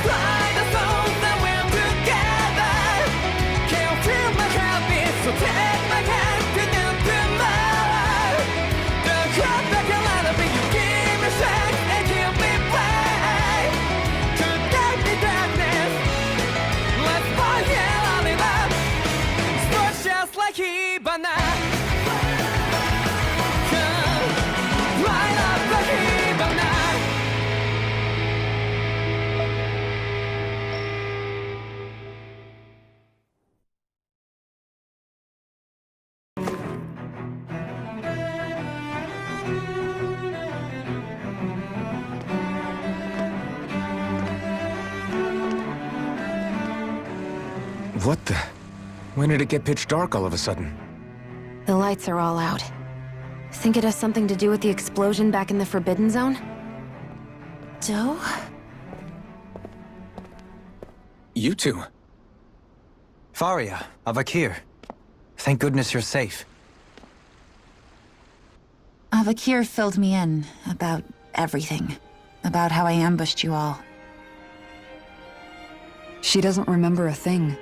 fly the soul that we're together. Can you feel my heartbeat? So take my hand to the tomorrow. The crowd back a lot of it. You give me strength and keep me bright. To dark the darkness, let's forget all it up. Sparks just like Hibana. Come, light up the Hibana. What the? When did it get pitch dark all of a sudden? The lights are all out. Think it has something to do with the explosion back in the Forbidden Zone? Doe? You two. Faria, Avakir. Thank goodness you're safe. Avakir filled me in about everything. About how I ambushed you all. She doesn't remember a thing,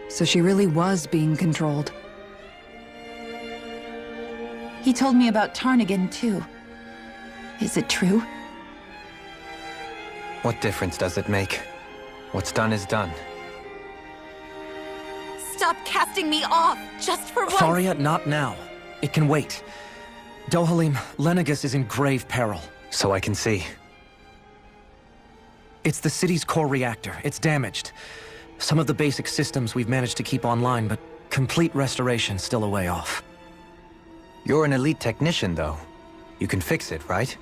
so she really was being controlled. He told me about Tarnigan, too. Is it true? What difference does it make? What's done is done. Stop casting me off, just for once! Faria, not now. It can wait. Dohalim, Lenegis is in grave peril. So I can see. It's the city's core reactor. It's damaged. Some of the basic systems we've managed to keep online, but complete restoration's still a way off. You're an elite technician, though. You can fix it, right?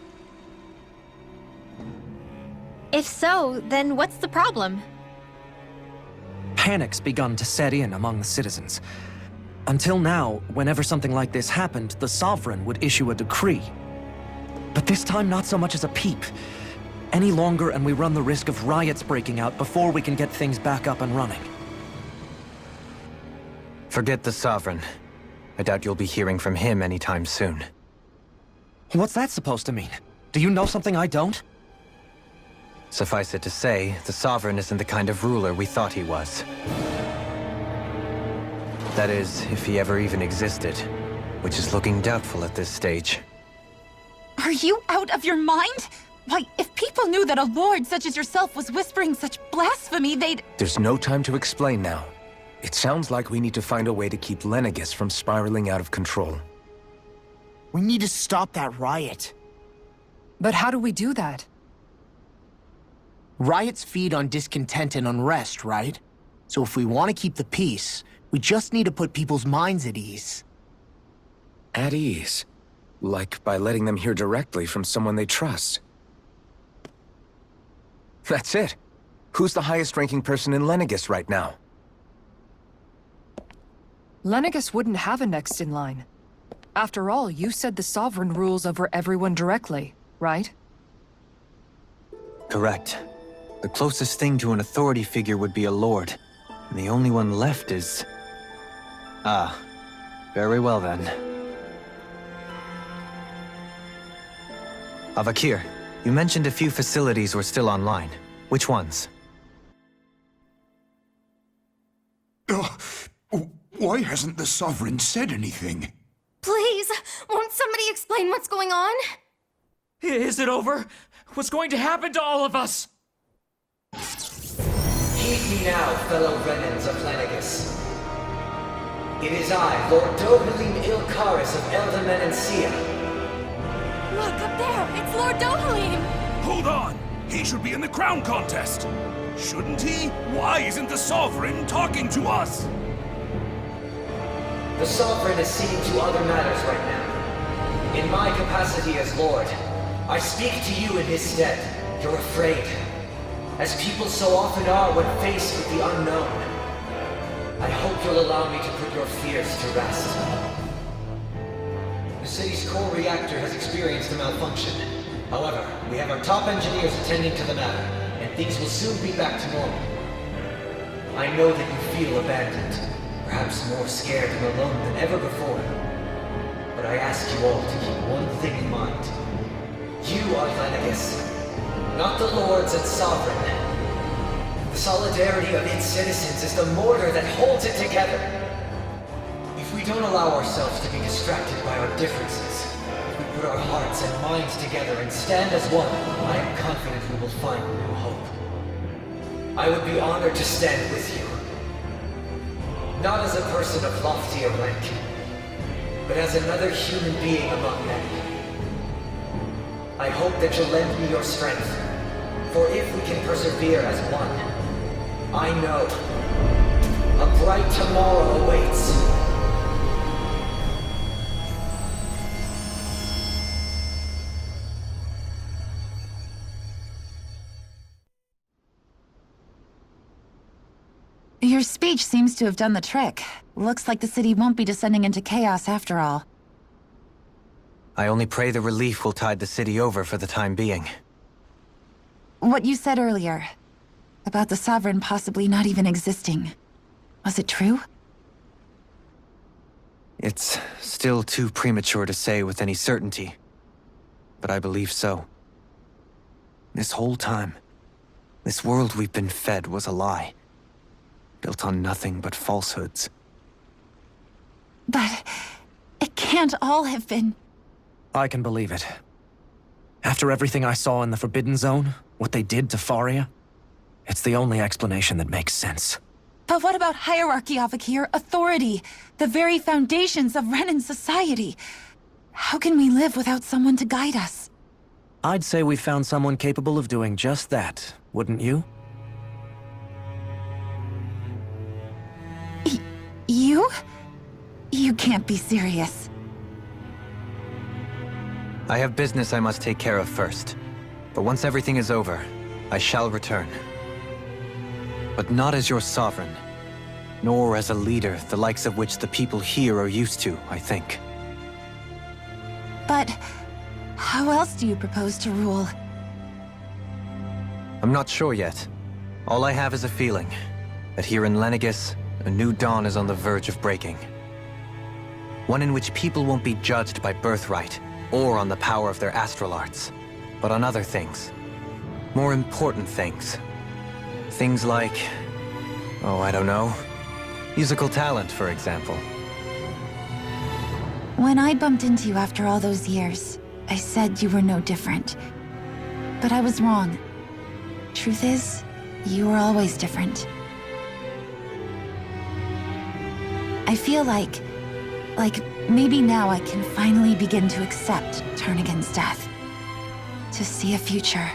If so, then what's the problem? Panic's begun to set in among the citizens. Until now, whenever something like this happened, the Sovereign would issue a decree. But this time, not so much as a peep. Any longer, and we run the risk of riots breaking out before we can get things back up and running. Forget the Sovereign. I doubt you'll be hearing from him anytime soon. What's that supposed to mean? Do you know something I don't? Suffice it to say, the Sovereign isn't the kind of ruler we thought he was. That is, if he ever even existed, which is looking doubtful at this stage. Are you out of your mind? Why, if people knew that a lord such as yourself was whispering such blasphemy, they'd— There's no time to explain now. It sounds like we need to find a way to keep Lenegis from spiraling out of control. We need to stop that riot. But how do we do that? Riots feed on discontent and unrest, right? So if we want to keep the peace, we just need to put people's minds at ease. At ease? Like by letting them hear directly from someone they trust. That's it. Who's the highest-ranking person in Lenegis right now? Lenegis wouldn't have a next in line. After all, you said the Sovereign rules over everyone directly, right? Correct. The closest thing to an authority figure would be a lord. And the only one left is... Ah. Very well then. Avakir, you mentioned a few facilities were still online. Which ones? Why hasn't the Sovereign said anything? Please, won't somebody explain what's going on? Is it over? What's going to happen to all of us? Heed me now, fellow Renans of Lenegis. It is I, Lord Dohalim Ilkaris of Eldaman and Sia. Look, up there! It's Lord Dohalim! Hold on! He should be in the crown contest! Shouldn't he? Why isn't the Sovereign talking to us? The Sovereign is seeing to other matters right now. In my capacity as Lord, I speak to you in his stead. You're afraid. As people so often are when faced with the unknown. I hope you'll allow me to put your fears to rest. The city's core reactor has experienced a malfunction. However, we have our top engineers attending to the matter, and things will soon be back to normal. I know that you feel abandoned, perhaps more scared and alone than ever before. But I ask you all to keep one thing in mind. You are Lenegis, not the Lords and Sovereign. solidarity of its citizens is the mortar that holds it together. If we don't allow ourselves to be distracted by our differences, if we put our hearts and minds together and stand as one, I am confident we will find new hope. I would be honored to stand with you. Not as a person of loftier rank, but as another human being among many. I hope that you'll lend me your strength, for if we can persevere as one, I know a bright tomorrow awaits. Your speech seems to have done the trick. Looks like the city won't be descending into chaos after all. I only pray the relief will tide the city over for the time being. What you said earlier, about the Sovereign possibly not even existing, was it true? It's still too premature to say with any certainty, but I believe so. This whole time, this world we've been fed was a lie, built on nothing but falsehoods. But it can't all have been... I can believe it. After everything I saw in the Forbidden Zone, what they did to Faria, it's the only explanation that makes sense. But what about hierarchy, Avakir? Authority? The very foundations of Renan society? How can we live without someone to guide us? I'd say we found someone capable of doing just that, wouldn't you? You? You can't be serious. I have business I must take care of first. But once everything is over, I shall return. But not as your sovereign, nor as a leader the likes of which the people here are used to, I think. But how else do you propose to rule? I'm not sure yet. All I have is a feeling that here in Lenegis, a new dawn is on the verge of breaking. One in which people won't be judged by birthright or on the power of their astral arts, but on other things. More important things. Things like, oh, I don't know, musical talent, for example. When I bumped into you after all those years, I said you were no different. But I was wrong. Truth is, you were always different. I feel like maybe now I can finally begin to accept Turnagain's death. To see a future.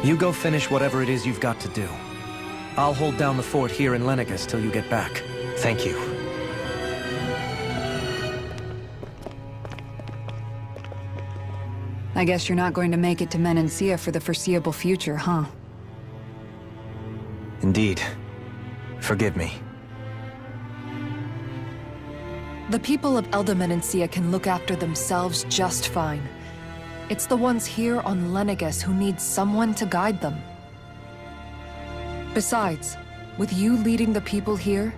You go finish whatever it is you've got to do. I'll hold down the fort here in Lenegis till you get back. Thank you. I guess you're not going to make it to Menancia for the foreseeable future, huh? Indeed. Forgive me. The people of Elda Menancia can look after themselves just fine. It's the ones here on Lenegis who need someone to guide them. Besides, with you leading the people here,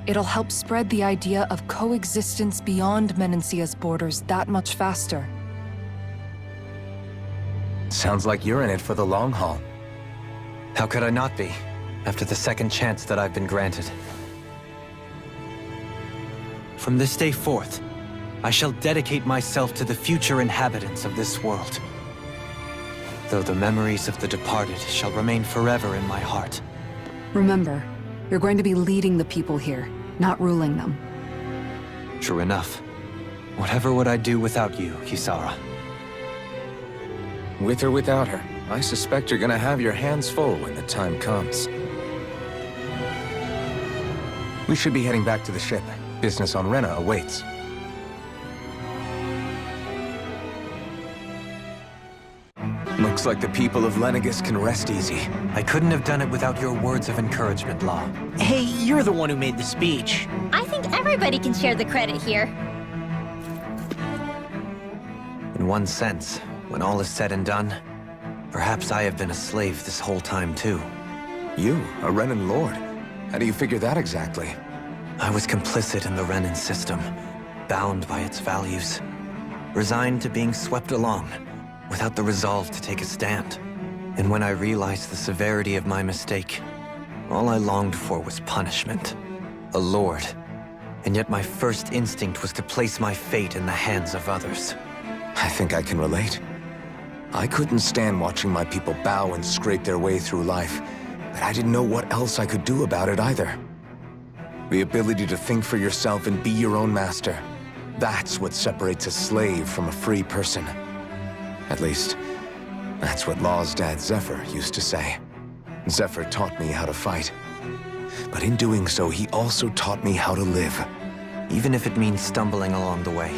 it'll help spread the idea of coexistence beyond Menancia's borders that much faster. Sounds like you're in it for the long haul. How could I not be, after the second chance that I've been granted? From this day forth, I shall dedicate myself to the future inhabitants of this world. Though the memories of the departed shall remain forever in my heart. Remember, you're going to be leading the people here, not ruling them. True enough. Whatever would I do without you, Kisara? With or without her, I suspect you're gonna have your hands full when the time comes. We should be heading back to the ship. Business on Rena awaits. Looks like the people of Lenegis can rest easy. I couldn't have done it without your words of encouragement, Law. Hey, you're the one who made the speech. I think everybody can share the credit here. In one sense, when all is said and done, perhaps I have been a slave this whole time too. You, a Renan Lord? How do you figure that exactly? I was complicit in the Renan system, bound by its values, resigned to being swept along, without the resolve to take a stand. And when I realized the severity of my mistake, all I longed for was punishment. A lord. And yet my first instinct was to place my fate in the hands of others. I think I can relate. I couldn't stand watching my people bow and scrape their way through life, but I didn't know what else I could do about it either. The ability to think for yourself and be your own master. That's what separates a slave from a free person. At least, that's what Law's dad Zephyr used to say. Zephyr taught me how to fight. But in doing so, he also taught me how to live. Even if it means stumbling along the way.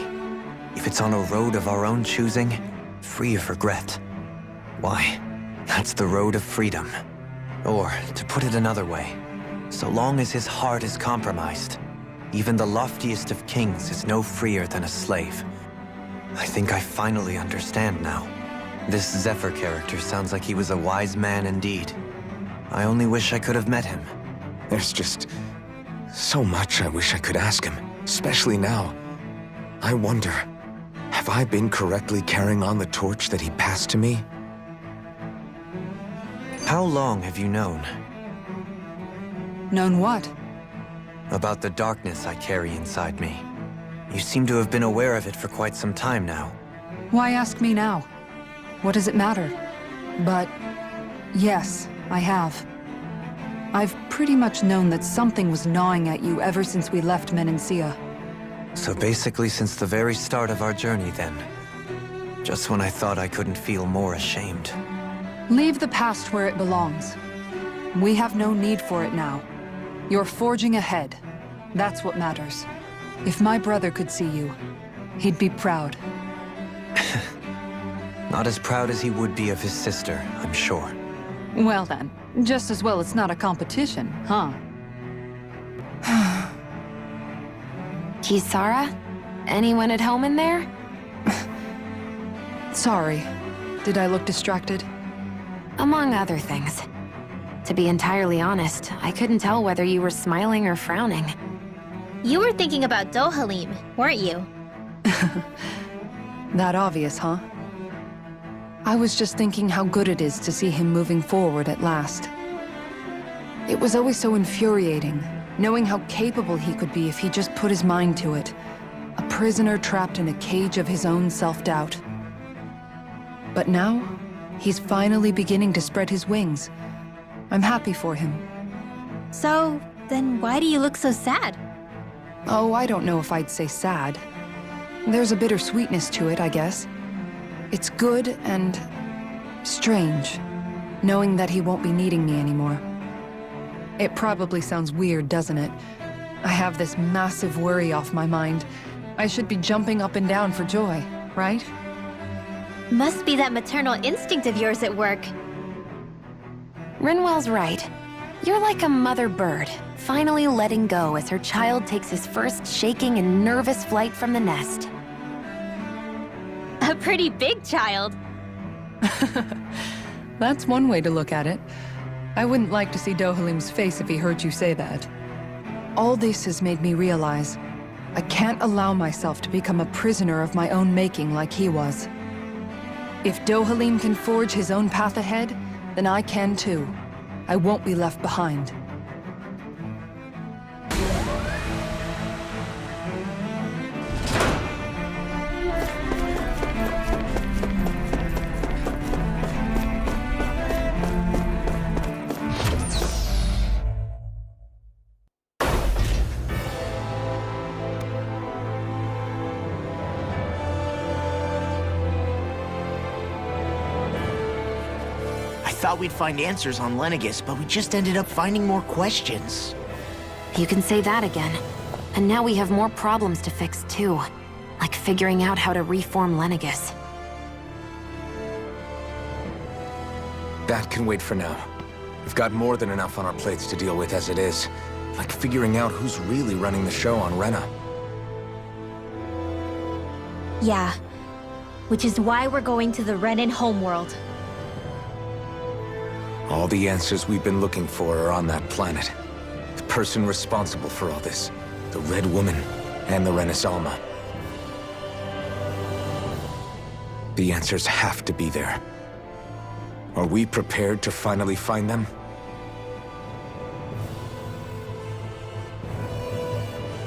If it's on a road of our own choosing, free of regret. Why, that's the road of freedom. Or, to put it another way, so long as his heart is compromised, even the loftiest of kings is no freer than a slave. I think I finally understand now. This Zephyr character sounds like he was a wise man indeed. I only wish I could have met him. There's just so much I wish I could ask him, especially now. I wonder, have I been correctly carrying on the torch that he passed to me? How long have you known? Known what? About the darkness I carry inside me. You seem to have been aware of it for quite some time now. Why ask me now? What does it matter? But yes, I have. I've pretty much known that something was gnawing at you ever since we left Menancia. So basically since the very start of our journey then. Just when I thought I couldn't feel more ashamed. Leave the past where it belongs. We have no need for it now. You're forging ahead. That's what matters. If my brother could see you, he'd be proud. Not as proud as he would be of his sister, I'm sure. Well then, just as well it's not a competition, huh? Kisara? Anyone at home in there? Sorry. Did I look distracted? Among other things. To be entirely honest, I couldn't tell whether you were smiling or frowning. You were thinking about Dohalim, weren't you? That obvious, huh? I was just thinking how good it is to see him moving forward at last. It was always so infuriating, knowing how capable he could be if he just put his mind to it. A prisoner trapped in a cage of his own self-doubt. But now, he's finally beginning to spread his wings. I'm happy for him. So, then why do you look so sad? Oh, I don't know if I'd say sad. There's a bittersweetness to it, I guess. It's good and strange, knowing that he won't be needing me anymore. It probably sounds weird, doesn't it? I have this massive worry off my mind. I should be jumping up and down for joy, right? Must be that maternal instinct of yours at work. Rinwell's right. You're like a mother bird, finally letting go as her child takes his first shaking and nervous flight from the nest. A pretty big child. That's one way to look at it. I wouldn't like to see Dohalim's face if he heard you say that. All this has made me realize I can't allow myself to become a prisoner of my own making like he was. If Dohalim can forge his own path ahead, then I can too. I won't be left behind. I thought we'd find answers on Lenegis, but we just ended up finding more questions. You can say that again. And now we have more problems to fix too. Like figuring out how to reform Lenegis. That can wait for now. We've got more than enough on our plates to deal with as it is. Like figuring out who's really running the show on Rena. Yeah. Which is why we're going to the Renan homeworld. All the answers we've been looking for are on that planet. The person responsible for all this. The Red Woman and the Renaissance. The answers have to be there. Are we prepared to finally find them?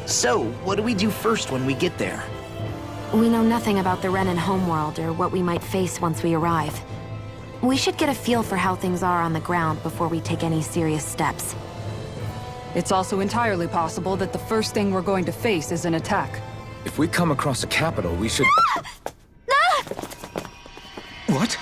So, what do we do first when we get there? We know nothing about the Renan homeworld or what we might face once we arrive. We should get a feel for how things are on the ground before we take any serious steps. It's also entirely possible that the first thing we're going to face is an attack. If we come across a capital, we should... What?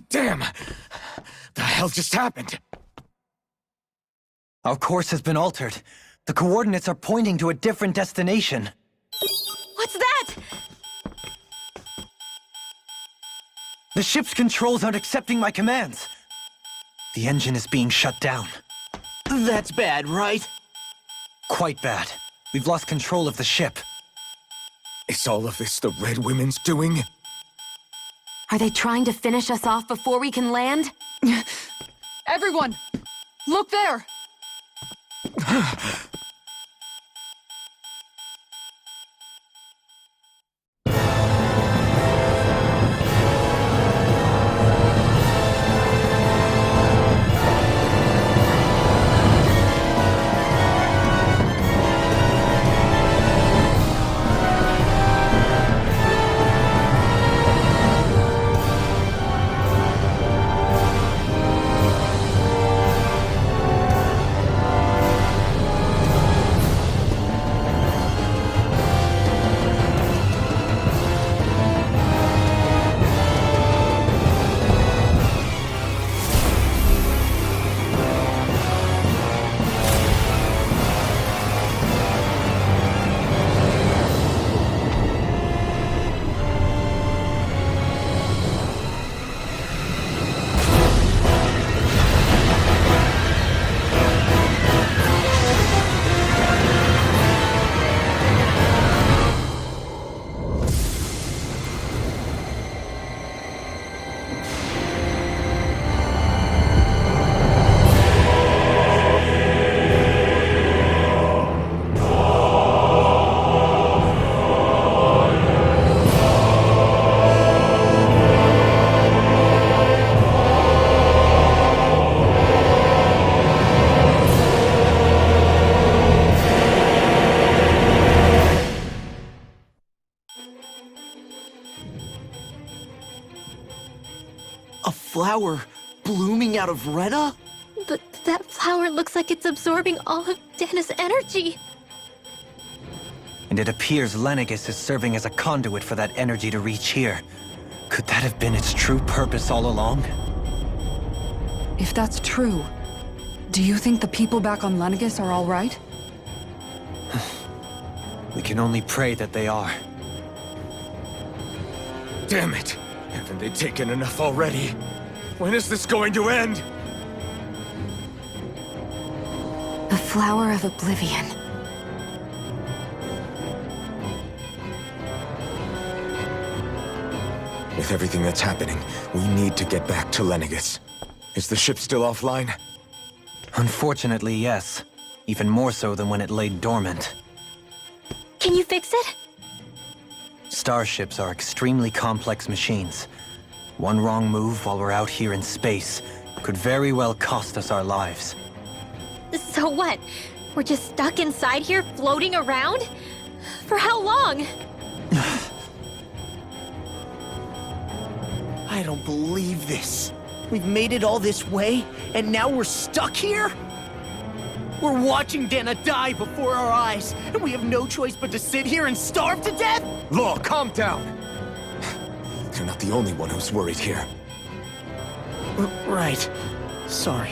Damn! The hell just happened? Our course has been altered. The coordinates are pointing to a different destination. What's that? The ship's controls aren't accepting my commands. The engine is being shut down. That's bad, right? Quite bad. We've lost control of the ship. Is all of this the Red Women's doing? Are they trying to finish us off before we can land? Everyone! Look there! A flower blooming out of Rena? But that flower looks like it's absorbing all of Dana's energy. And it appears Lenegis is serving as a conduit for that energy to reach here. Could that have been its true purpose all along? If that's true, do you think the people back on Lenegis are all right? We can only pray that they are. Damn it! Haven't they taken enough already? When is this going to end? The Flower of Oblivion. With everything that's happening, we need to get back to Lenegis. Is the ship still offline? Unfortunately, yes. Even more so than when it lay dormant. Can you fix it? Starships are extremely complex machines. One wrong move while we're out here in space could very well cost us our lives. So what? We're just stuck inside here, floating around? For how long? I don't believe this. We've made it all this way, and now we're stuck here? We're watching Dana die before our eyes, and we have no choice but to sit here and starve to death? Law, calm down. You're not the only one who's worried here. Right. Sorry.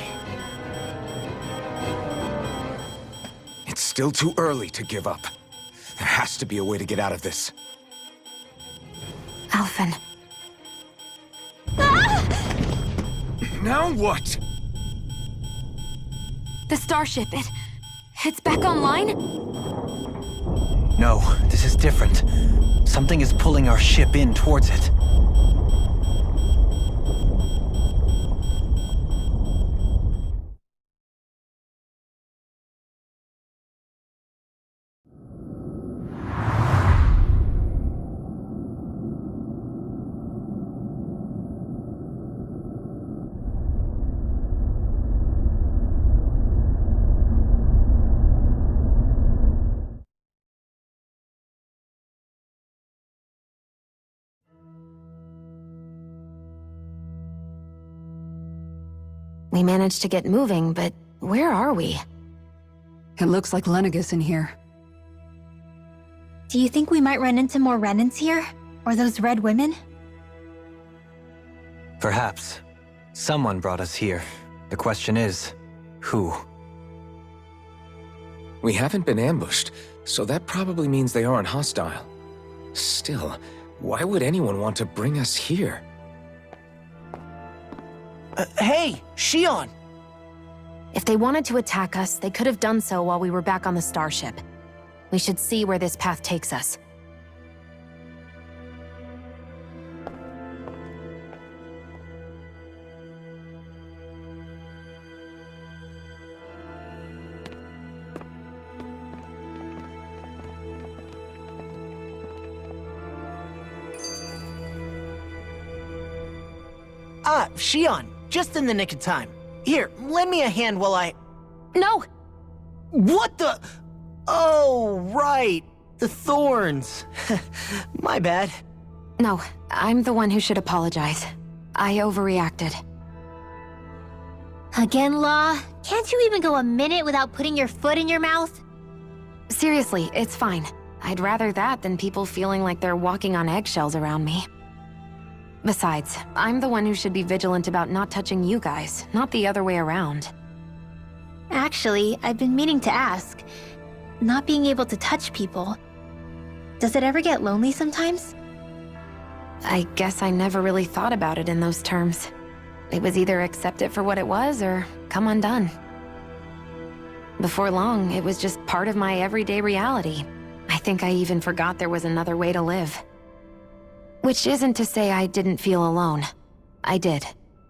It's still too early to give up. There has to be a way to get out of this. Alphen. Now what? The starship, it's back online? No, this is different. Something is pulling our ship in towards it. We managed to get moving, but where are we? It looks like Lenegis in here. Do you think we might run into more Renans here? Or those red women? Perhaps. Someone brought us here. The question is, who? We haven't been ambushed, so that probably means they aren't hostile. Still, why would anyone want to bring us here? Hey, Shion! If they wanted to attack us, they could have done so while we were back on the starship. We should see where this path takes us. Ah, Shion, just in the nick of time. Here, lend me a hand while I... No! What the... Oh, right. The thorns. My bad. No, I'm the one who should apologize. I overreacted. Again, Law? Can't you even go a minute without putting your foot in your mouth? Seriously, it's fine. I'd rather that than people feeling like they're walking on eggshells around me. Besides, I'm the one who should be vigilant about not touching you guys, not the other way around. Actually, I've been meaning to ask. Not being able to touch people, does it ever get lonely sometimes? I guess I never really thought about it in those terms. It was either accept it for what it was or come undone. Before long, it was just part of my everyday reality. I think I even forgot there was another way to live. Which isn't to say I didn't feel alone. I did.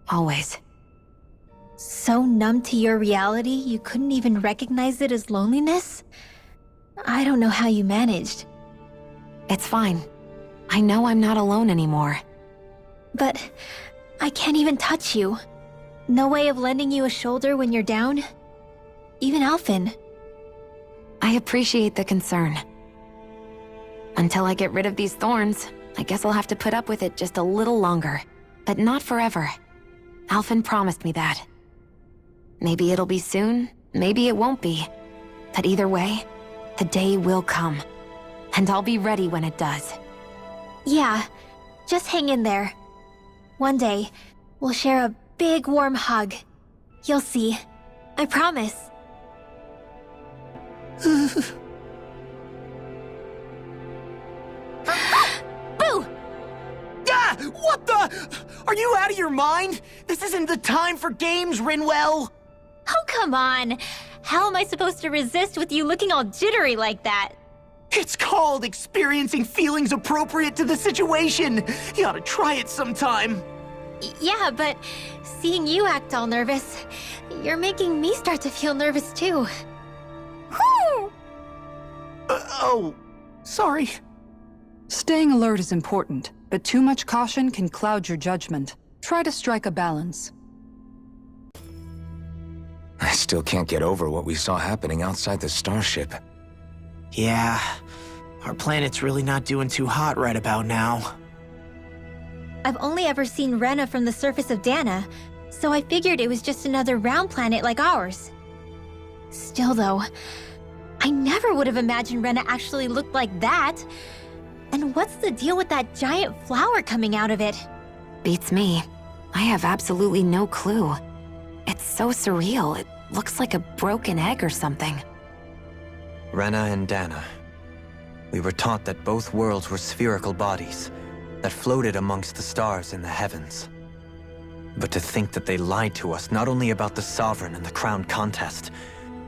Always. So numb to your reality, you couldn't even recognize it as loneliness? I don't know how you managed. It's fine. I know I'm not alone anymore. But I can't even touch you. No way of lending you a shoulder when you're down? Even Alphen. I appreciate the concern. Until I get rid of these thorns, I guess I'll have to put up with it just a little longer. But not forever. Alphen promised me that. Maybe it'll be soon, maybe it won't be. But either way, the day will come. And I'll be ready when it does. Yeah, just hang in there. One day, we'll share a big warm hug. You'll see. I promise. Boo! Ah! What the? Are you out of your mind? This isn't the time for games, Rinwell! Oh, come on. How am I supposed to resist with you looking all jittery like that? It's called experiencing feelings appropriate to the situation. You ought to try it sometime. Yeah, but seeing you act all nervous, you're making me start to feel nervous too. Oh, sorry. Staying alert is important, but too much caution can cloud your judgment. Try to strike a balance. I still can't get over what we saw happening outside the starship. Yeah, our planet's really not doing too hot right about now. I've only ever seen Rena from the surface of Dana, so I figured it was just another round planet like ours. Still though, I never would have imagined Rena actually looked like that. And what's the deal with that giant flower coming out of it? Beats me. I have absolutely no clue. It's so surreal. It looks like a broken egg or something. Rena and Dana. We were taught that both worlds were spherical bodies that floated amongst the stars in the heavens. But to think that they lied to us not only about the Sovereign and the Crown contest,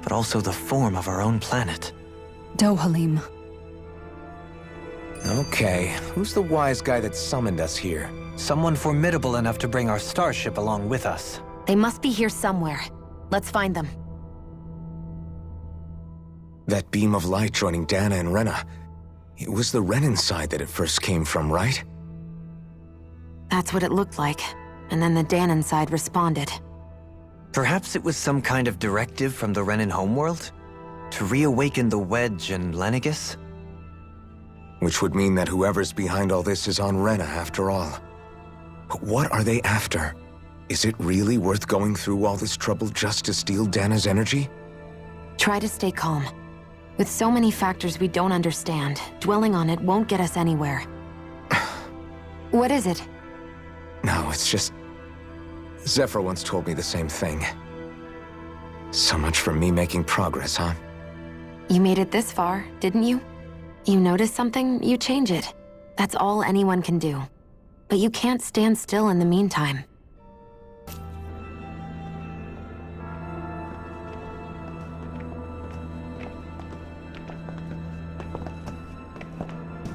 but also the form of our own planet. Dohalim. Okay, who's the wise guy that summoned us here? Someone formidable enough to bring our starship along with us. They must be here somewhere. Let's find them. That beam of light joining Dana and Rena. It was the Renan side that it first came from, right? That's what it looked like. And then the Danan side responded. Perhaps it was some kind of directive from the Renan homeworld? To reawaken the Wedge and Lenegis? Which would mean that whoever's behind all this is on Rena after all. But what are they after? Is it really worth going through all this trouble just to steal Dana's energy? Try to stay calm. With so many factors we don't understand, dwelling on it won't get us anywhere. What is it? No, it's just... Zephyr once told me the same thing. So much for me making progress, huh? You made it this far, didn't you? You notice something, you change it. That's all anyone can do. But you can't stand still in the meantime.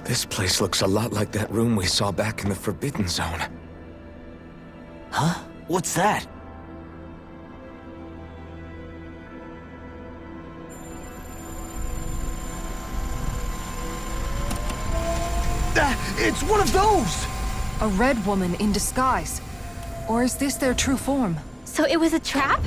This place looks a lot like that room we saw back in the Forbidden Zone. Huh? What's that? It's one of those! A red woman in disguise. Or is this their true form? So it was a trap?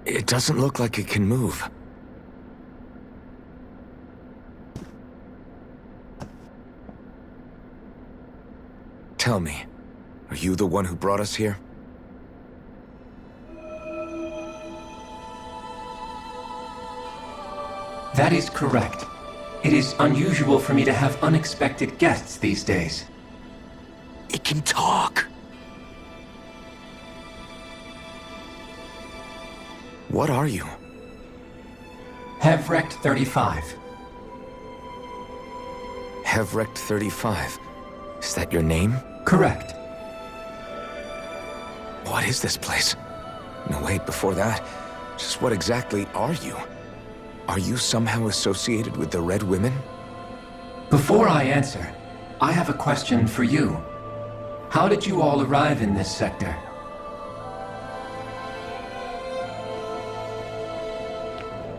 It doesn't look like it can move. Tell me, are you the one who brought us here? That is correct. It is unusual for me to have unexpected guests these days. It can talk. What are you? Hevrect 35. Hevrect 35. Is that your name? Correct. What is this place? No, wait, before that, just what exactly are you? Are you somehow associated with the Red Women? Before I answer, I have a question for you. How did you all arrive in this sector?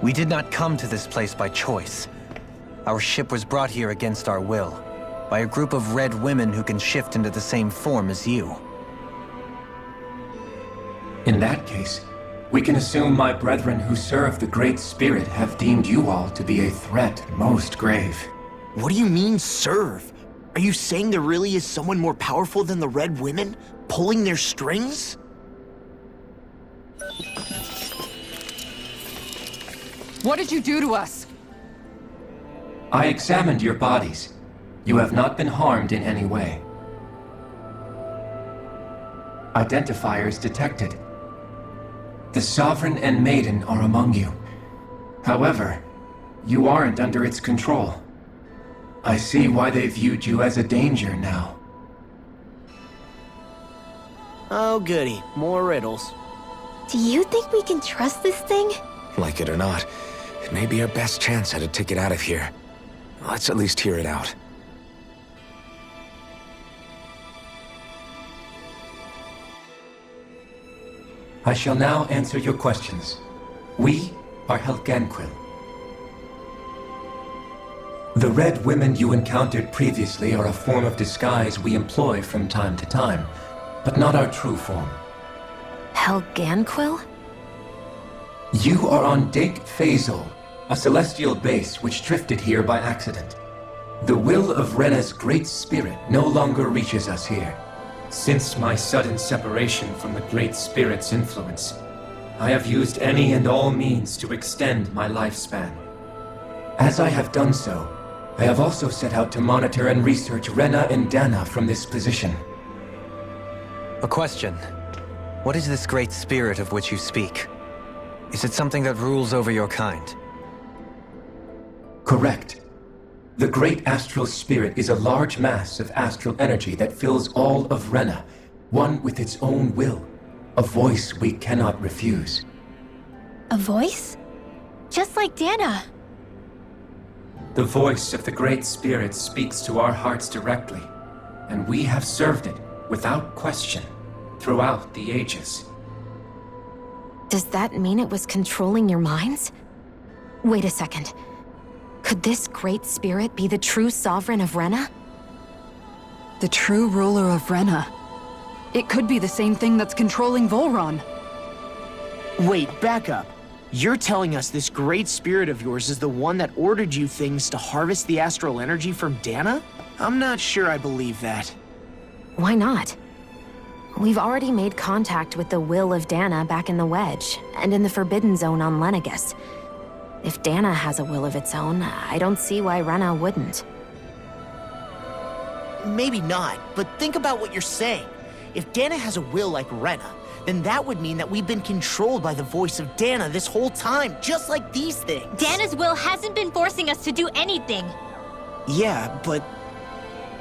We did not come to this place by choice. Our ship was brought here against our will, by a group of red women who can shift into the same form as you. In that case, we can assume my brethren who serve the Great Spirit have deemed you all to be a threat most grave. What do you mean, serve? Are you saying there really is someone more powerful than the Red Women, pulling their strings? What did you do to us? I examined your bodies. You have not been harmed in any way. Identifiers detected. The Sovereign and Maiden are among you. However, you aren't under its control. I see why they viewed you as a danger now. Oh goody, more riddles. Do you think we can trust this thing? Like it or not, it may be our best chance at a ticket out of here. Let's at least hear it out. I shall now answer your questions. We are Helgenquil. The Red Women you encountered previously are a form of disguise we employ from time to time, but not our true form. Helgenquil? You are on Dake Phasal, a celestial base which drifted here by accident. The will of Rena's great spirit no longer reaches us here. Since my sudden separation from the Great Spirit's influence, I have used any and all means to extend my lifespan. As I have done so, I have also set out to monitor and research Rena and Dana from this position. A question. What is this Great Spirit of which you speak? Is it something that rules over your kind? Correct. The Great Astral Spirit is a large mass of astral energy that fills all of Rena, one with its own will, a voice we cannot refuse. A voice? Just like Dana. The voice of the Great Spirit speaks to our hearts directly, and we have served it, without question, throughout the ages. Does that mean it was controlling your minds? Wait a second. Could this Great Spirit be the true sovereign of Rena? The true ruler of Rena. It could be the same thing that's controlling Volron. Wait, back up. You're telling us this great spirit of yours is the one that ordered you things to harvest the astral energy from Dana? I'm not sure I believe that. Why not? We've already made contact with the will of Dana back in the Wedge, and in the Forbidden Zone on Lenegus. If Dana has a will of its own, I don't see why Rena wouldn't. Maybe not, but think about what you're saying. If Dana has a will like Rena, then that would mean that we've been controlled by the voice of Dana this whole time, just like these things. Dana's will hasn't been forcing us to do anything. Yeah, but...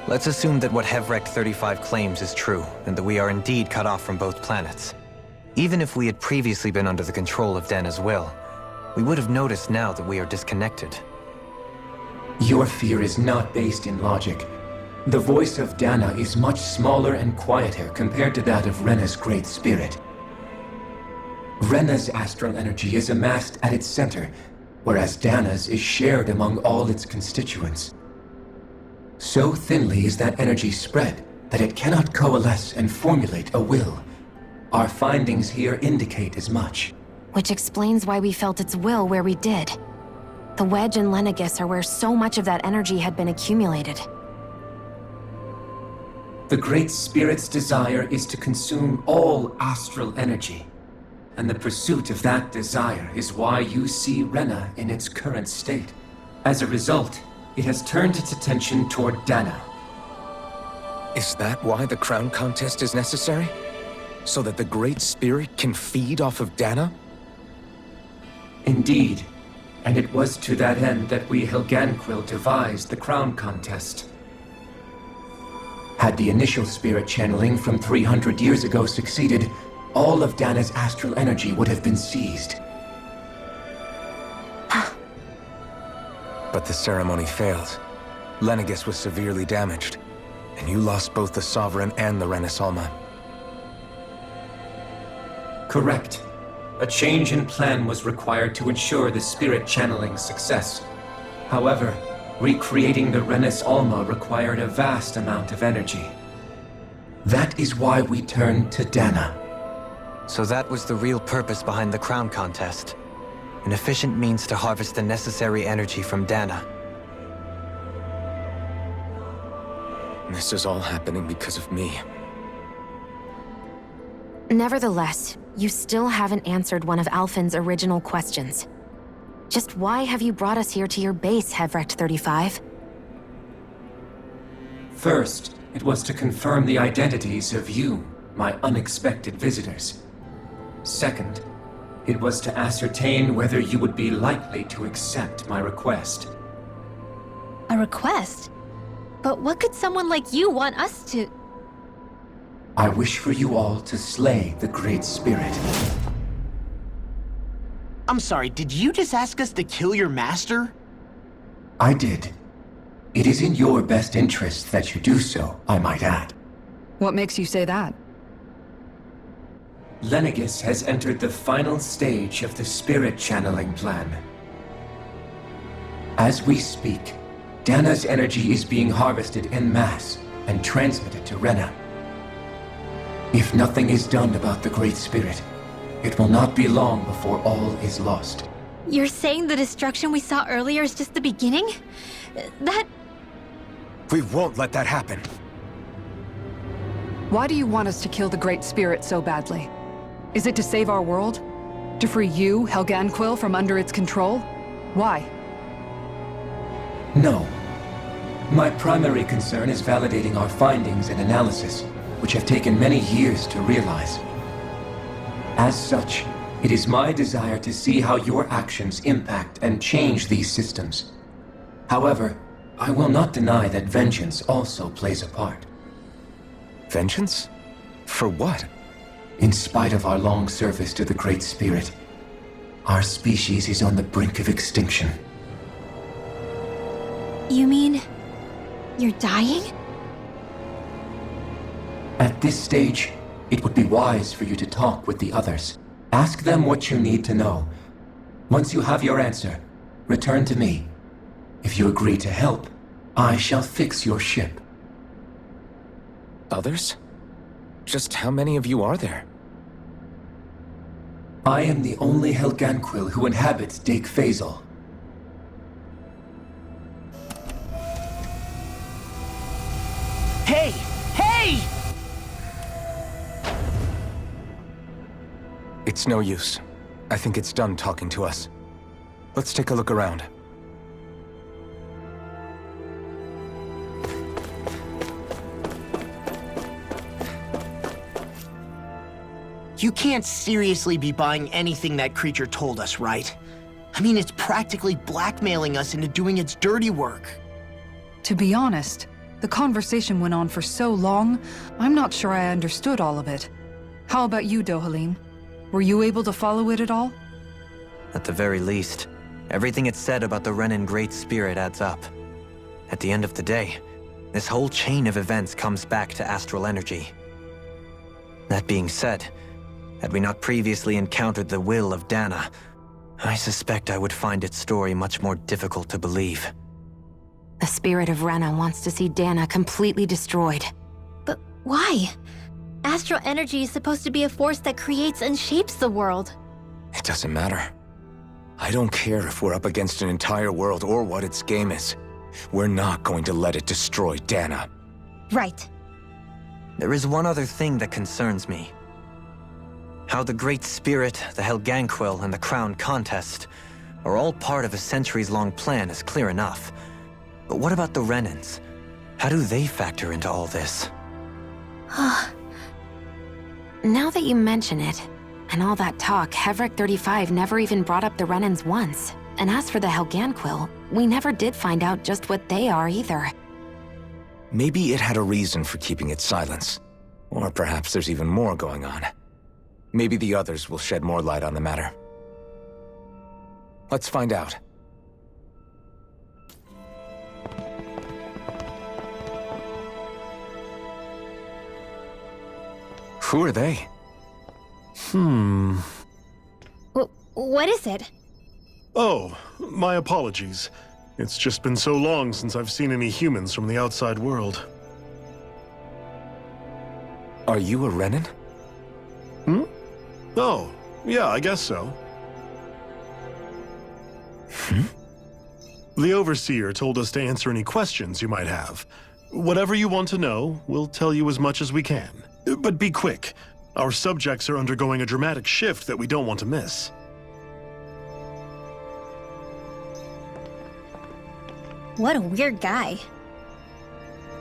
Let's assume that what Hevrect 35 claims is true, and that we are indeed cut off from both planets. Even if we had previously been under the control of Dana's will, we would have noticed now that we are disconnected. Your fear is not based in logic. The voice of Dana is much smaller and quieter compared to that of Rena's Great Spirit. Rena's astral energy is amassed at its center, whereas Dana's is shared among all its constituents. So thinly is that energy spread that it cannot coalesce and formulate a will. Our findings here indicate as much. Which explains why we felt its will where we did. The Wedge and Lenegus are where so much of that energy had been accumulated. The Great Spirit's desire is to consume all astral energy, and the pursuit of that desire is why you see Rena in its current state. As a result, it has turned its attention toward Dana. Is that why the crown contest is necessary? So that the Great Spirit can feed off of Dana? Indeed, and it was to that end that we Helganquil devised the crown contest. Had the initial spirit channeling from 300 years ago succeeded, all of Dana's astral energy would have been seized. But the ceremony failed. Lenegus was severely damaged, and you lost both the Sovereign and the Renasalma. Correct. A change in plan was required to ensure the spirit channeling success. However, recreating the Renis Alma required a vast amount of energy. That is why we turned to Dana. So that was the real purpose behind the crown contest. An efficient means to harvest the necessary energy from Dana. This is all happening because of me. Nevertheless, you still haven't answered one of Alphen's original questions. Just why have you brought us here to your base, Hevrect 35? First, it was to confirm the identities of you, my unexpected visitors. Second, it was to ascertain whether you would be likely to accept my request. A request? But what could someone like you want us to... I wish for you all to slay the Great Spirit. I'm sorry, did you just ask us to kill your master? I did. It is in your best interest that you do so, I might add. What makes you say that? Lenegus has entered the final stage of the spirit channeling plan. As we speak, Dana's energy is being harvested en masse and transmitted to Rena. If nothing is done about the Great Spirit, it will not be long before all is lost. You're saying the destruction we saw earlier is just the beginning? That... We won't let that happen. Why do you want us to kill the Great Spirit so badly? Is it to save our world? To free you, Helganquil, from under its control? Why? No. My primary concern is validating our findings and analysis, which have taken many years to realize. As such, it is my desire to see how your actions impact and change these systems. However, I will not deny that vengeance also plays a part. Vengeance? For what? In spite of our long service to the Great Spirit, our species is on the brink of extinction. You mean... you're dying? At this stage, it would be wise for you to talk with the others. Ask them what you need to know. Once you have your answer, return to me. If you agree to help, I shall fix your ship. Others? Just how many of you are there? I am the only Helganquil who inhabits Dig Fazel. Hey! Hey! It's no use. I think it's done talking to us. Let's take a look around. You can't seriously be buying anything that creature told us, right? I mean, it's practically blackmailing us into doing its dirty work. To be honest, the conversation went on for so long, I'm not sure I understood all of it. How about you, Dohalim? Were you able to follow it at all? At the very least, everything it said about the Renan Great Spirit adds up. At the end of the day, this whole chain of events comes back to astral energy. That being said, had we not previously encountered the will of Dana, I suspect I would find its story much more difficult to believe. The spirit of Rena wants to see Dana completely destroyed. But why? Astral energy is supposed to be a force that creates and shapes the world. It doesn't matter. I don't care if we're up against an entire world or what its game is. We're not going to let it destroy Dana. Right. There is one other thing that concerns me. How the Great Spirit, the Helganquil, and the Crown Contest are all part of a centuries-long plan is clear enough. But what about the Renans? How do they factor into all this? Now that you mention it, and all that talk, Hevric 35 never even brought up the Renans once. And as for the Helganquil, we never did find out just what they are either. Maybe it had a reason for keeping its silence. Or perhaps there's even more going on. Maybe the others will shed more light on the matter. Let's find out. Who are they? What is it? Oh, my apologies. It's just been so long since I've seen any humans from the outside world. Are you a Renan? Oh, yeah, I guess so. The Overseer told us to answer any questions you might have. Whatever you want to know, we'll tell you as much as we can. But be quick. Our subjects are undergoing a dramatic shift that we don't want to miss. What a weird guy.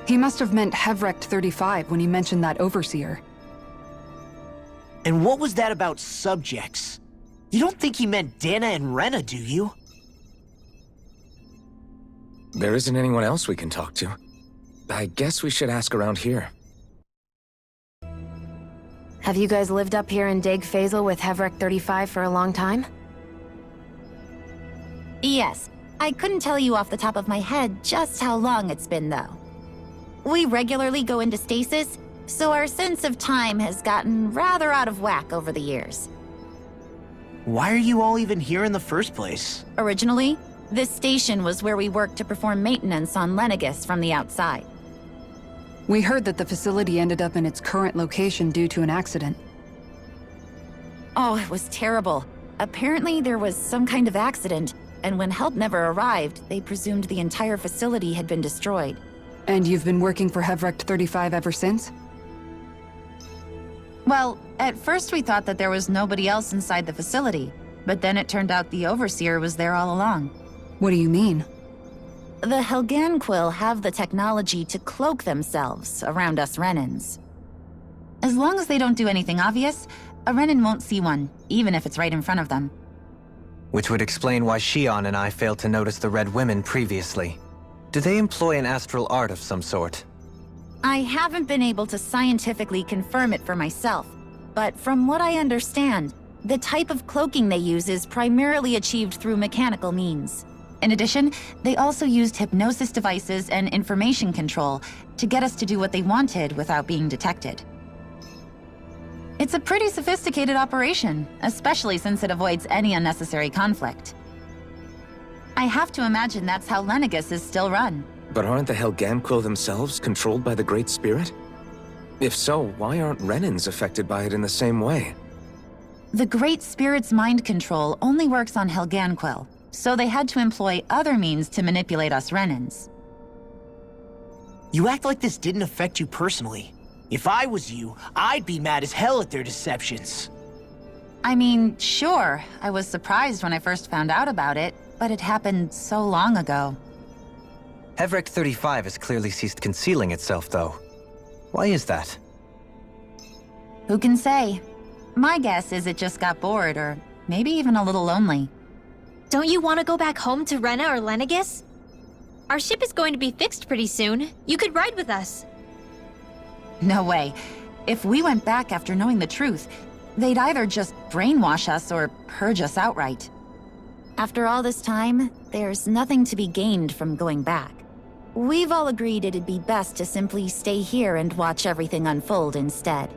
He must have meant Hevric 35 when he mentioned that Overseer. And what was that about subjects? You don't think he meant Dana and Rena, do you? There isn't anyone else we can talk to. I guess we should ask around here. Have you guys lived up here in Dig Fazel with Hevric 35 for a long time? Yes. I couldn't tell you off the top of my head just how long it's been, though. We regularly go into stasis, so our sense of time has gotten rather out of whack over the years. Why are you all even here in the first place? Originally, this station was where we worked to perform maintenance on Lenegis from the outside. We heard that the facility ended up in its current location due to an accident. Oh, it was terrible. Apparently there was some kind of accident, and when help never arrived, they presumed the entire facility had been destroyed. And you've been working for Hevrecht 35 ever since? Well, at first we thought that there was nobody else inside the facility, but then it turned out the Overseer was there all along. What do you mean? The Helganquil have the technology to cloak themselves around us Renans. As long as they don't do anything obvious, a Renan won't see one, even if it's right in front of them. Which would explain why Shion and I failed to notice the Red Women previously. Do they employ an astral art of some sort? I haven't been able to scientifically confirm it for myself, but from what I understand, the type of cloaking they use is primarily achieved through mechanical means. In addition, they also used hypnosis devices and information control to get us to do what they wanted without being detected. It's a pretty sophisticated operation, especially since it avoids any unnecessary conflict. I have to imagine that's how Lenegis is still run. But aren't the Helganquil themselves controlled by the Great Spirit? If so, why aren't Renans affected by it in the same way? The Great Spirit's mind control only works on Helganquil, so they had to employ other means to manipulate us Renans. You act like this didn't affect you personally. If I was you, I'd be mad as hell at their deceptions. I mean, sure, I was surprised when I first found out about it, but it happened so long ago. Hevrecht 35 has clearly ceased concealing itself, though. Why is that? Who can say? My guess is it just got bored, or maybe even a little lonely. Don't you want to go back home to Rena or Lenegis? Our ship is going to be fixed pretty soon. You could ride with us. No way. If we went back after knowing the truth, they'd either just brainwash us or purge us outright. After all this time, there's nothing to be gained from going back. We've all agreed it'd be best to simply stay here and watch everything unfold instead.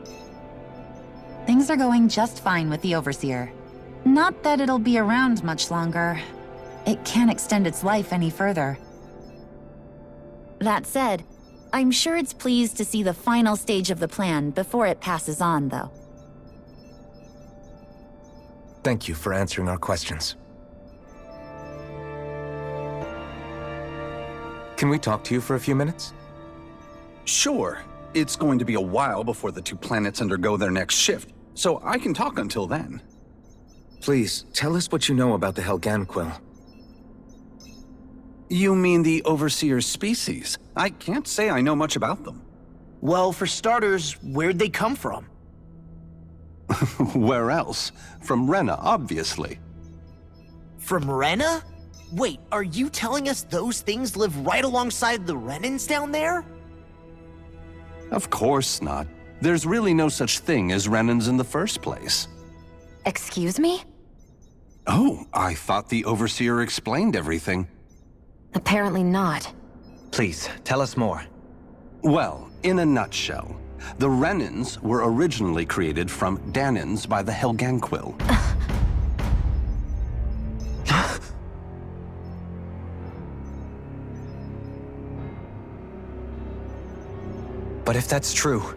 Things are going just fine with the Overseer. Not that it'll be around much longer. It can't extend its life any further. That said, I'm sure it's pleased to see the final stage of the plan before it passes on, though. Thank you for answering our questions. Can we talk to you for a few minutes? Sure. It's going to be a while before the two planets undergo their next shift, so I can talk until then. Please, tell us what you know about the Helganquil. You mean the Overseer's species? I can't say I know much about them. Well, for starters, where'd they come from? Where else? From Rena, obviously. From Rena? Wait, are you telling us those things live right alongside the Renans down there? Of course not. There's really no such thing as Renans in the first place. Excuse me? Oh, I thought the Overseer explained everything. Apparently not. Please, tell us more. Well, in a nutshell, the Renans were originally created from Danans by the Helganquil. But if that's true,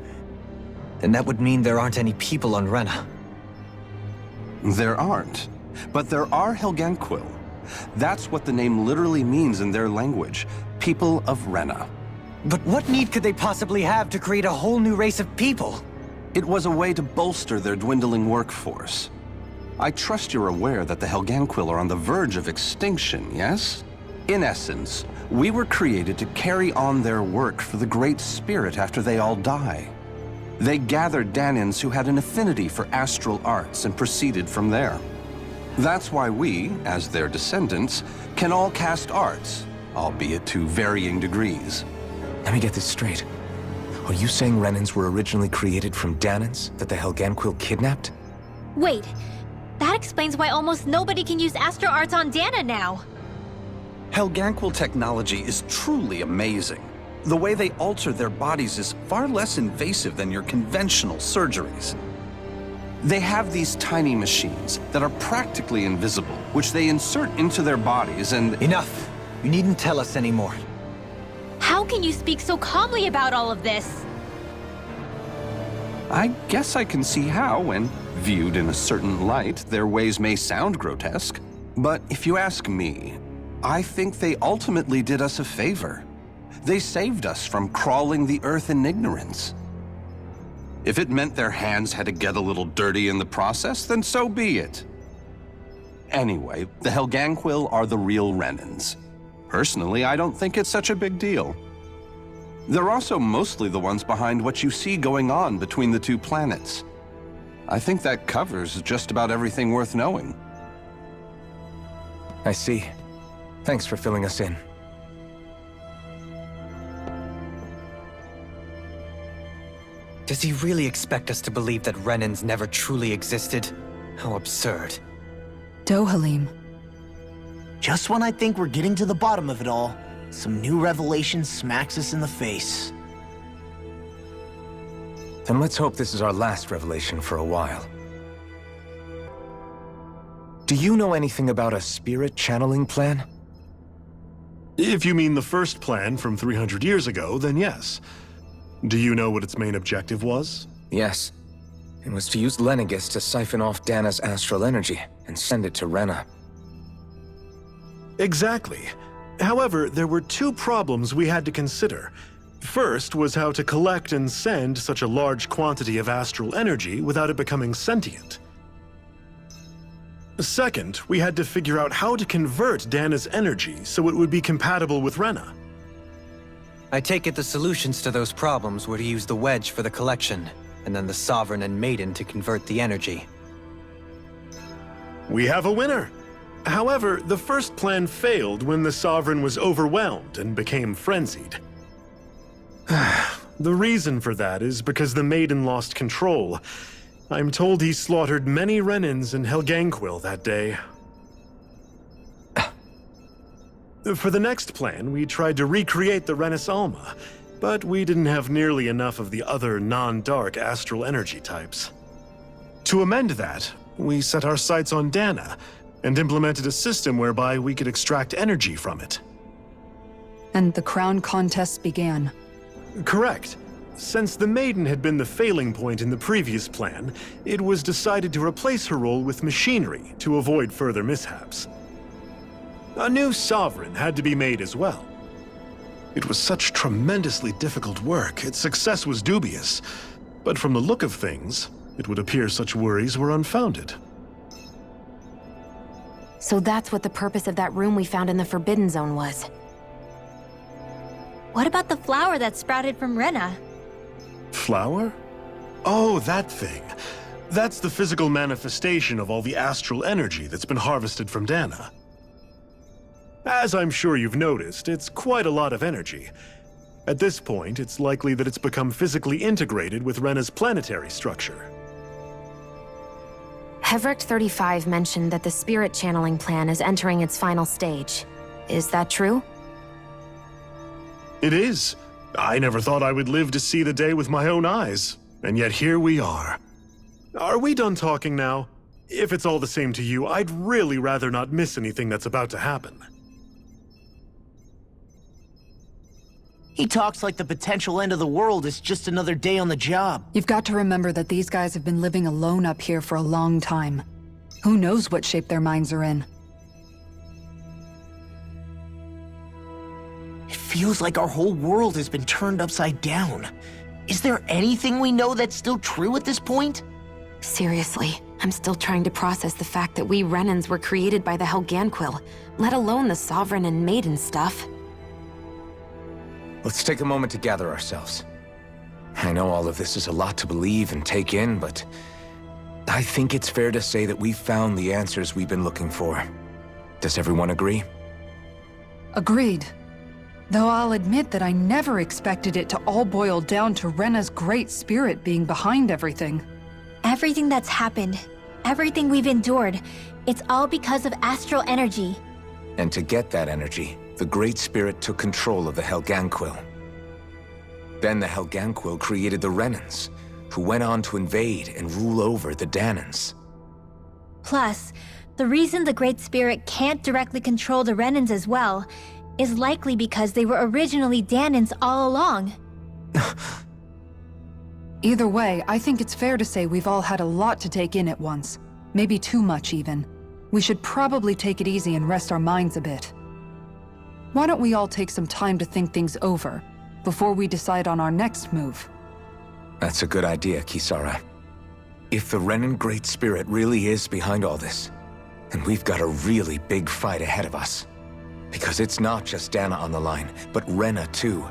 then that would mean there aren't any people on Rena. There aren't, but there are Helganquil. That's what the name literally means in their language, people of Rena. But what need could they possibly have to create a whole new race of people? It was a way to bolster their dwindling workforce. I trust you're aware that the Helganquil are on the verge of extinction, yes? In essence, we were created to carry on their work for the Great Spirit after they all die. They gathered Danans who had an affinity for astral arts and proceeded from there. That's why we, as their descendants, can all cast arts, albeit to varying degrees. Let me get this straight. Are you saying Renans were originally created from Danans that the Helganquil kidnapped? Wait, that explains why almost nobody can use Astro Arts on Dana now. Helganquil technology is truly amazing. The way they alter their bodies is far less invasive than your conventional surgeries. They have these tiny machines that are practically invisible, which they insert into their bodies and— Enough! You needn't tell us anymore. How can you speak so calmly about all of this? I guess I can see how, and Viewed in a certain light, their ways may sound grotesque, but if you ask me, I think they ultimately did us a favor. They saved us from crawling the earth in ignorance. If it meant their hands had to get a little dirty in the process, then so be it. Anyway, the Helganquil are the real Renans. Personally, I don't think it's such a big deal. They're also mostly the ones behind what you see going on between the two planets. I think that covers just about everything worth knowing. I see. Thanks for filling us in. Does he really expect us to believe that Renans never truly existed? How absurd. Dohalim. Just when I think we're getting to the bottom of it all, some new revelation smacks us in the face. Then let's hope this is our last revelation for a while. Do you know anything about a spirit channeling plan? If you mean the first plan from 300 years ago, then yes. Do you know what its main objective was? Yes. It was to use Lenegis to siphon off Dana's astral energy and send it to Rena. Exactly. However, there were two problems we had to consider. First was how to collect and send such a large quantity of astral energy without it becoming sentient. Second, we had to figure out how to convert Dana's energy so it would be compatible with Rena. I take it the solutions to those problems were to use the wedge for the collection, and then the Sovereign and Maiden to convert the energy. We have a winner! However, the first plan failed when the Sovereign was overwhelmed and became frenzied. The reason for that is because the Maiden lost control. I'm told he slaughtered many Renans in Helganquil that day. For the next plan, we tried to recreate the Renis Alma, but we didn't have nearly enough of the other non-dark astral energy types. To amend that, we set our sights on Dana, and implemented a system whereby we could extract energy from it. And the crown contest began. Correct. Since the Maiden had been the failing point in the previous plan, it was decided to replace her role with machinery to avoid further mishaps. A new Sovereign had to be made as well. It was such tremendously difficult work, its success was dubious. But from the look of things, it would appear such worries were unfounded. So that's what the purpose of that room we found in the Forbidden Zone was. What about the flower that sprouted from Rena? Flower? Oh, that thing. That's the physical manifestation of all the astral energy that's been harvested from Dana. As I'm sure you've noticed, it's quite a lot of energy. At this point, it's likely that it's become physically integrated with Rena's planetary structure. Heverick 35 mentioned that the spirit channeling plan is entering its final stage. Is that true? It is. I never thought I would live to see the day with my own eyes, and yet here we are. Are we done talking now? If it's all the same to you, I'd really rather not miss anything that's about to happen. He talks like the potential end of the world is just another day on the job. You've got to remember that these guys have been living alone up here for a long time. Who knows what shape their minds are in? It feels like our whole world has been turned upside down. Is there anything we know that's still true at this point? Seriously, I'm still trying to process the fact that we Renans were created by the Helganquil, let alone the Sovereign and Maiden stuff. Let's take a moment to gather ourselves. I know all of this is a lot to believe and take in, but I think it's fair to say that we've found the answers we've been looking for. Does everyone agree? Agreed. Though I'll admit that I never expected it to all boil down to Rena's great spirit being behind everything. Everything that's happened, everything we've endured, it's all because of astral energy. And to get that energy, the Great Spirit took control of the Helganquil. Then the Helganquil created the Renans, who went on to invade and rule over the Danans. Plus, the reason the Great Spirit can't directly control the Renans as well is likely because they were originally Danans all along. Either way, I think it's fair to say we've all had a lot to take in at once. Maybe too much, even. We should probably take it easy and rest our minds a bit. Why don't we all take some time to think things over, before we decide on our next move? That's a good idea, Kisara. If the Renan Great Spirit really is behind all this, then we've got a really big fight ahead of us. Because it's not just Dana on the line, but Rena too.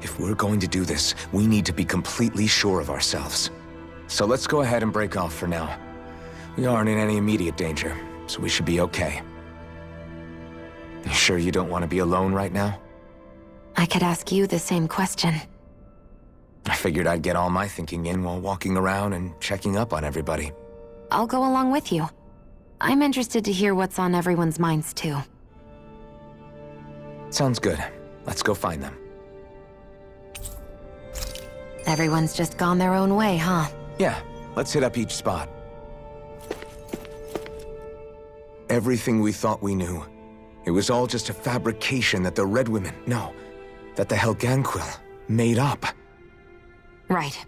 If we're going to do this, we need to be completely sure of ourselves. So let's go ahead and break off for now. We aren't in any immediate danger, so we should be okay. You sure you don't want to be alone right now? I could ask you the same question. I figured I'd get all my thinking in while walking around and checking up on everybody. I'll go along with you. I'm interested to hear what's on everyone's minds too. Sounds good. Let's go find them. Everyone's just gone their own way, huh? Yeah, let's hit up each spot. Everything we thought we knew, it was all just a fabrication that the Red Women, no, that the Helganquil made up. Right.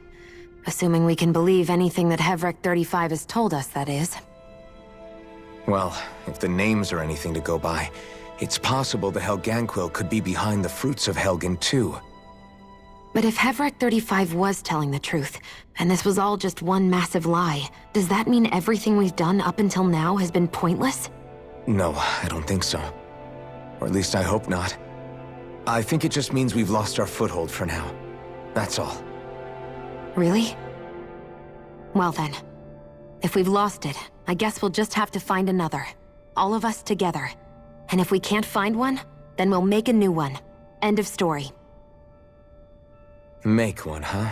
Assuming we can believe anything that Hevrek 35 has told us, that is. Well, if the names are anything to go by, it's possible the Helganquil could be behind the fruits of Helgen too. But if Hevrek 35 was telling the truth, and this was all just one massive lie, does that mean everything we've done up until now has been pointless? No, I don't think so. Or at least I hope not. I think it just means we've lost our foothold for now. That's all. Really? Well then, if we've lost it, I guess we'll just have to find another. All of us together. And if we can't find one, then we'll make a new one. End of story. Make one, huh?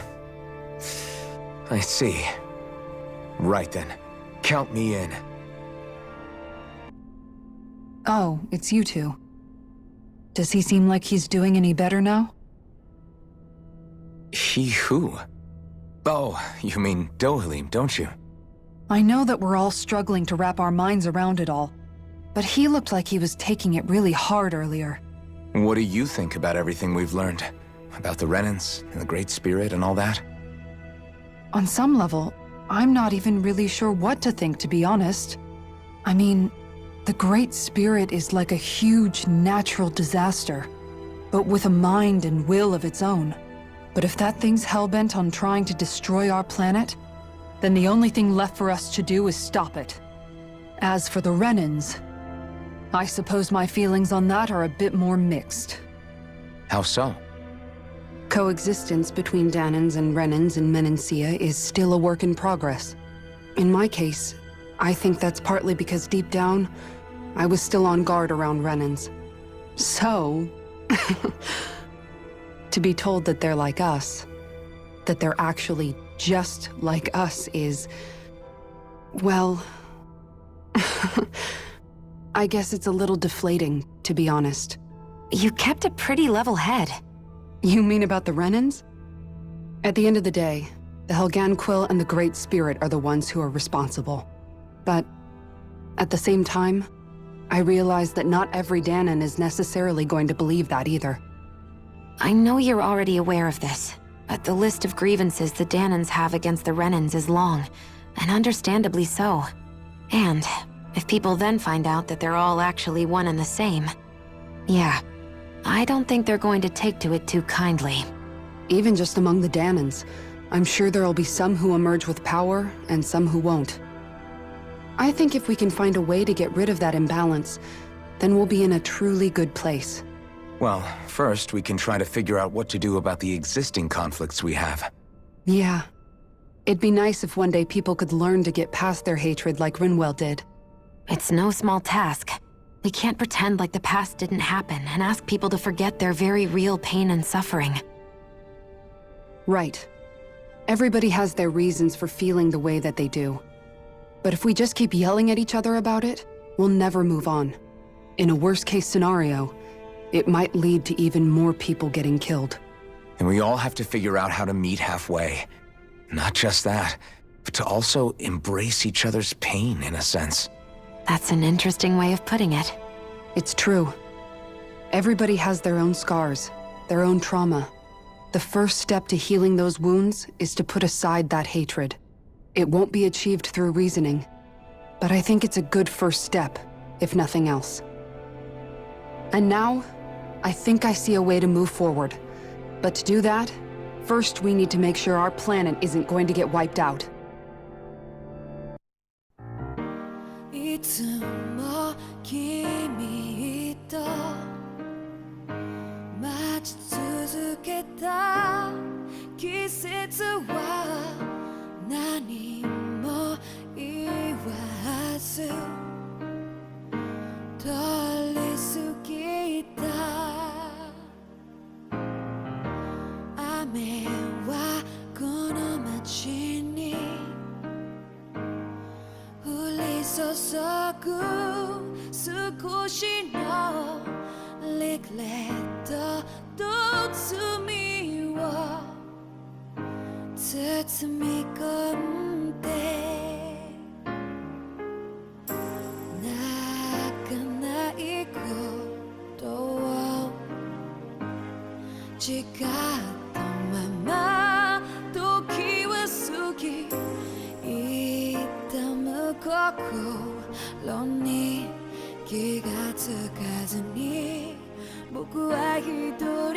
I see. Right then. Count me in. Oh, it's you two. Does he seem like he's doing any better now? He who? Oh, you mean Dohalim, don't you? I know that we're all struggling to wrap our minds around it all, but he looked like he was taking it really hard earlier. What do you think about everything we've learned? About the Renans and the Great Spirit and all that? On some level, I'm not even really sure what to think, to be honest. I mean, the Great Spirit is like a huge natural disaster, but with a mind and will of its own. But if that thing's hellbent on trying to destroy our planet, then the only thing left for us to do is stop it. As for the Renans, I suppose my feelings on that are a bit more mixed. How so? Coexistence between Danans and Renans in Menancia is still a work in progress. In my case, I think that's partly because deep down, I was still on guard around Renans. So, to be told that they're like us, that they're actually just like us is, well, I guess it's a little deflating, to be honest. You kept a pretty level head. You mean about the Renans? At the end of the day, the Helganquil and the Great Spirit are the ones who are responsible. But at the same time, I realize that not every Danan is necessarily going to believe that either. I know you're already aware of this, but the list of grievances the Danans have against the Renans is long, and understandably so. And if people then find out that they're all actually one and the same, yeah, I don't think they're going to take to it too kindly. Even just among the Danans, I'm sure there'll be some who emerge with power and some who won't. I think if we can find a way to get rid of that imbalance, then we'll be in a truly good place. Well, first we can try to figure out what to do about the existing conflicts we have. Yeah. It'd be nice if one day people could learn to get past their hatred like Rinwell did. It's no small task. We can't pretend like the past didn't happen and ask people to forget their very real pain and suffering. Right. Everybody has their reasons for feeling the way that they do. But if we just keep yelling at each other about it, we'll never move on. In a worst-case scenario, it might lead to even more people getting killed. And we all have to figure out how to meet halfway. Not just that, but to also embrace each other's pain, in a sense. That's an interesting way of putting it. It's true. Everybody has their own scars, their own trauma. The first step to healing those wounds is to put aside that hatred. It won't be achieved through reasoning, but I think it's a good first step, if nothing else. And now, I think I see a way to move forward. But to do that, first we need to make sure our planet isn't going to get wiped out. いつも君と待ち続けた季節は何も言わず通り過ぎた雨はこの街に降り注ぐ少しのリグレットと罪を包み込んで泣かないことを誓ったまま時は過ぎ痛む心に気がつかずに僕は一人